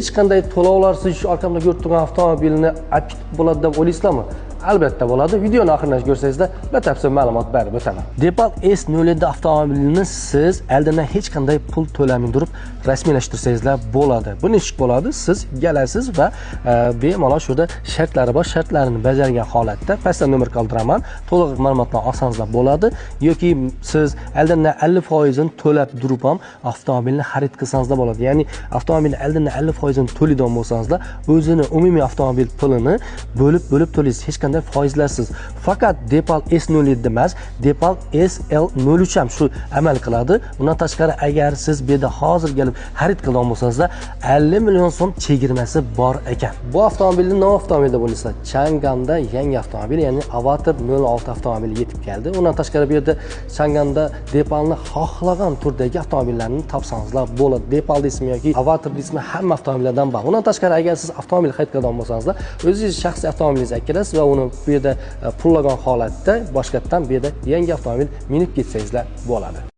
Hech qanday to'lovlarsiz shu orqamda ko'rib turgan avtomobilni olib ketib bo'ladi deb o'ylaysizlarmi? Albatta bo'ladi. Videoni oxirigacha ko'rsangizlar, batafsil ma'lumot berib o'taman. Depal S07 avtomobilini siz oldindan hech qanday pul to'lamay turib rasmiylashtirirsangizlar bo'ladi. Bu nechik bo'ladi? Siz kelasiz va bemalol shurda shartlari bor, shartlarini bajargan holatda pastda nomer qoldiraman. To'liq ma'lumotlarni olsangizlar bo'ladi yoki siz oldindan 50% ni to'lab turib ham avtomobilni xarid qilsangizlar bo'ladi. Ya'ni avtomobilni oldindan 50% ni to'laydigan bo'lsangizlar, o'zini umumiy avtomobil pulini bo'lib to'laysiz. Hech qanday foizlarsiz. Faqat Depal S07 emas, Depal SL03 ham shu amal qiladi. Undan tashqari agar siz bu yerda hozir kelib xarid qilgan bo'lsangiz, 50 million so'm chegirmasi bor ekan. Bu avtomobilni nima avtomobil deb o'ylaysizlar? Changanda yangi avtomobil, ya'ni Avatar 06 avtomobili yetib keldi. Undan tashqari bu yerda Changanda Depalni xohlagan turdagi avtomobillarni topsangizlar bo'ladi. Depal ismi yoki Avatar ismi hamma avtomobillardan bor. Undan tashqari agar siz avtomobil xarid qilgan bo'lsangiz, o'zingiz shaxsiy avtomobilingizga kirasiz va uni bu yerda pullagan holatda boshqatdan bu yerda yangi avtomobil minib ketsangizlar bo'ladi.